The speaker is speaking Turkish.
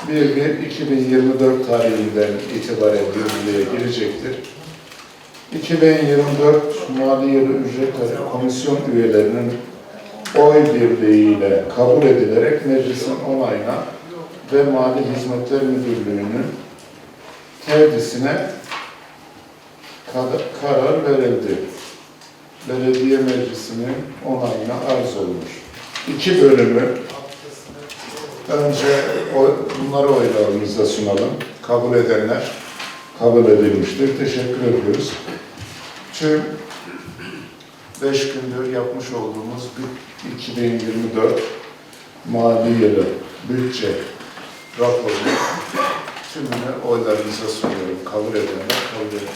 1/1/2024 tarihinden itibaren yürürlüğe girecektir. 2024 Mali Yılı Ücretleri Komisyon üyelerinin oy birliğiyle kabul edilerek meclisin onayına ve Mali Hizmetler Müdürlüğü'nün tevdisine karar verildi. Belediye Meclisi'nin onayına arz olmuş. 2 bölümü önce bunları oylarınıza sunalım. Kabul edenler kabul edilmiştir. Teşekkür ediyoruz. Tüm 5 gündür yapmış olduğumuz 2024 Mali Yılı bütçe raporunu tümünü oylarınıza sunuyorum. Kabul edenler kabul edin.